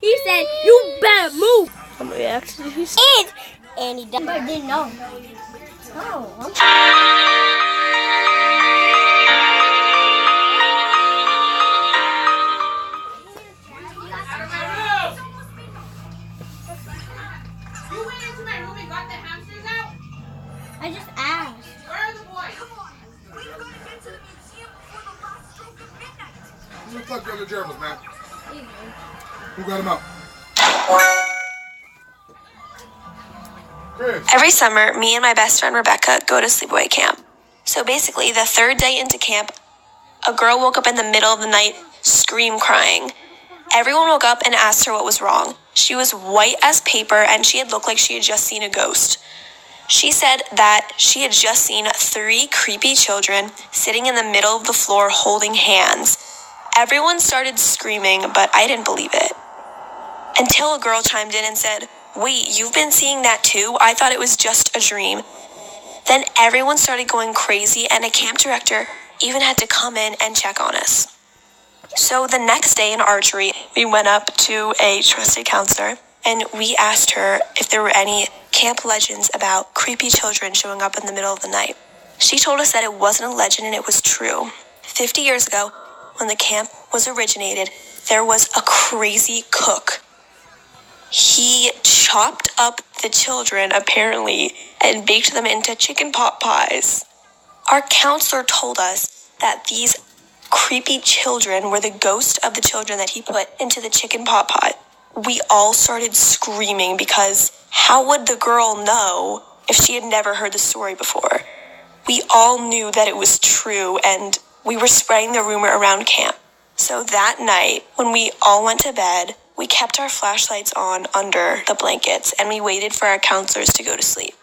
He said, "You better move." Somebody actually said, and he died. I didn't know. Oh. You went into my room and got the hamsters out? I just asked. Where are the boys? Come on. We gotta get to the museum before the last stroke of midnight. Who the fuck got the gerbils, man? Who got them out? Chris. Every summer, me and my best friend Rebecca go to sleepaway camp. So basically, the third day into camp, a girl woke up in the middle of the night, crying. Everyone woke up and asked her what was wrong. She was white as paper and she had looked like she had just seen a ghost. She said that she had just seen 3 creepy children sitting in the middle of the floor holding hands. Everyone started screaming, but I didn't believe it. Until a girl chimed in and said, "Wait, you've been seeing that too? I thought it was just a dream." Then everyone started going crazy and a camp director even had to come in and check on us. So the next day in archery, we went up to a trusted counselor and we asked her if there were any camp legends about creepy children showing up in the middle of the night. She told us that it wasn't a legend and it was true. 50 years ago, when the camp was originated, there was a crazy cook. He chopped up the children, apparently, and baked them into chicken pot pies. Our counselor told us that these creepy children were the ghost of the children that he put into the chicken pot pie. We all started screaming because how would the girl know if she had never heard the story before? We all knew that it was true and we were spreading the rumor around camp. So that night, when we all went to bed, we kept our flashlights on under the blankets and we waited for our counselors to go to sleep.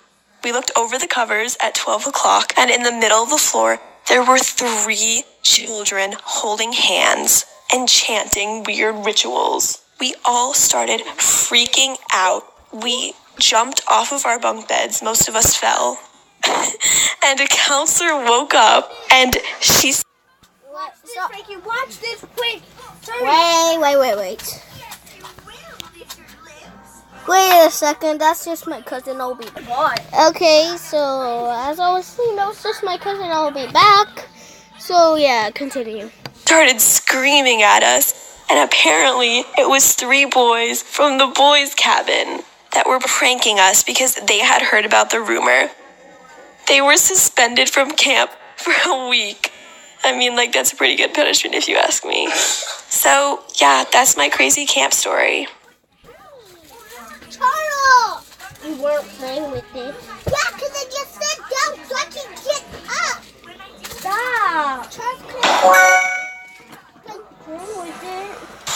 We looked over the covers at 12 o'clock and in the middle of the floor, there were 3 children holding hands and chanting weird rituals. We all started freaking out. We jumped off of our bunk beds. Most of us fell. And a counselor woke up and she said, Watch this, Frankie. Watch this, quick. Wait. Wait a second. That's just my cousin. I'll be back. Okay, so as I was saying, that was just my cousin. I'll be back. So yeah, continue. started screaming at us. And apparently it was 3 boys from the boys' cabin that were pranking us because they had heard about the rumor. They were suspended from camp for a week. I mean, like, that's a pretty good punishment if you ask me. So, yeah, that's my crazy camp story. Charles! You weren't playing with it. Yeah, because I just said down so I can get up. Stop. Charles,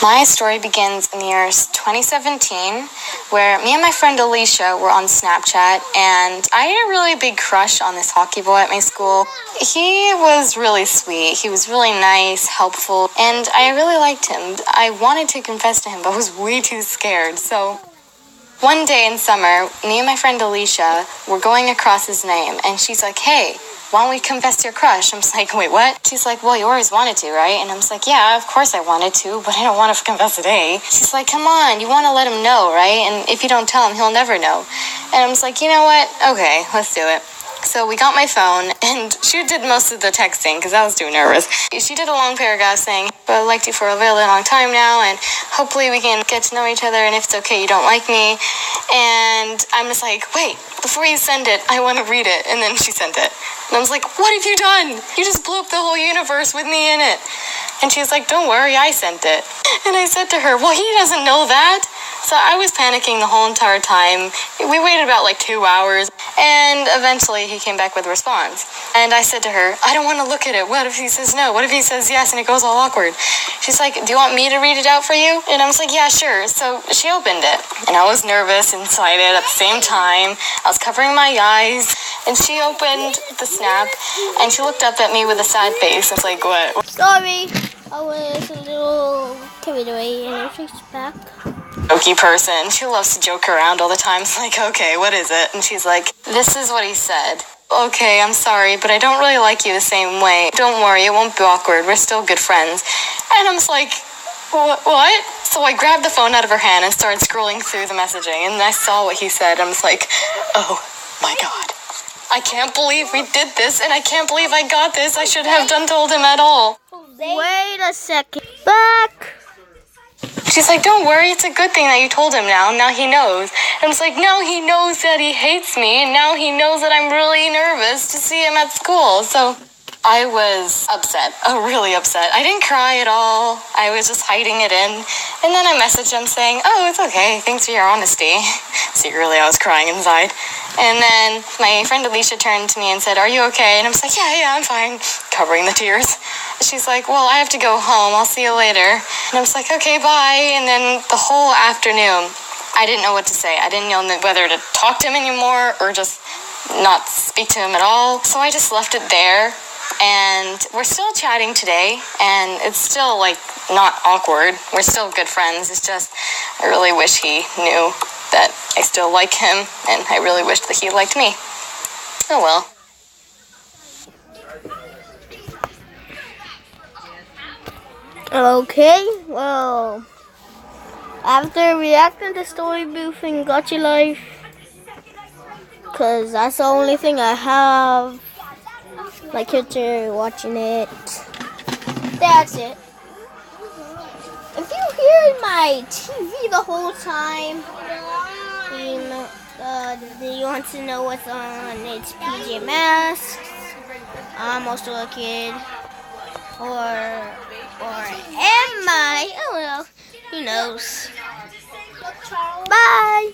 My story begins in the year 2017, where me and my friend Alicia were on Snapchat, and I had a really big crush on this hockey boy at my school. He was really sweet, he was really nice, helpful, and I really liked him. I wanted to confess to him, but was way too scared. So one day in summer, me and my friend Alicia were going across his name, and she's like, "Hey, why don't we confess to your crush?" I'm just like, "Wait, what?" She's like, "Well, you always wanted to, right?" And I'm just like, "Yeah, of course I wanted to, but I don't want to confess today." She's like, "Come on, you want to let him know, right? And if you don't tell him, he'll never know." And I'm just like, "You know what? Okay, let's do it." So we got my phone, and she did most of the texting because I was too nervous. She did a long paragraph saying, "Well, I've liked you for a really long time now, and hopefully we can get to know each other, and if it's okay, you don't like me." And I'm just like, "Wait, before you send it, I want to read it." And then she sent it. And I was like, "What have you done? You just blew up the whole universe with me in it." And she's like, "Don't worry, I sent it." And I said to her, "Well, he doesn't know that." So I was panicking the whole entire time. We waited about like 2 hours, and eventually he came back with a response. And I said to her, "I don't want to look at it. What if he says no? What if he says yes and it goes all awkward?" She's like, "Do you want me to read it out for you?" And I was like, "Yeah, sure." So she opened it, and I was nervous and excited at the same time. I was covering my eyes, and she opened the snap, and she looked up at me with a sad face. I was like, "What?" Sorry, I was a little carried away and she's back. Jokey person. She loves to joke around all the time. It's like, "Okay, what is it?" And she's like, "This is what he said." "Okay, I'm sorry, but I don't really like you the same way. Don't worry, it won't be awkward. We're still good friends." And I'm just like, What? So I grabbed the phone out of her hand and started scrolling through the messaging, and I saw what he said. I was like, oh my God. I can't believe we did this, and I can't believe I got this. I should have done told him at all. Wait a second. Back. She's like, don't worry, it's a good thing that you told him now. Now he knows. And it's like, now he knows that he hates me, and now he knows that I'm really nervous to see him at school. So I was upset, really upset. I didn't cry at all. I was just hiding it in. And then I messaged him saying, oh, it's okay. Thanks for your honesty. Secretly, I was crying inside. And then my friend Alicia turned to me and said, are you okay? And I was like, yeah, I'm fine. Covering the tears. She's like, well, I have to go home. I'll see you later. And I was like, okay, bye. And then the whole afternoon, I didn't know what to say. I didn't know whether to talk to him anymore or just not speak to him at all. So I just left it there. And we're still chatting today, and it's still, like, not awkward. We're still good friends. It's just, I really wish he knew that I still like him, and I really wish that he liked me. Oh, well. Okay, well, after reacting to Story Booth and Gotcha Life, because that's the only thing I have, like picture watching it. That's it. If you hear my TV the whole time, do you want to know what's on? It's PJ Masks. I'm also a kid, or am I? Oh well, who knows? Bye.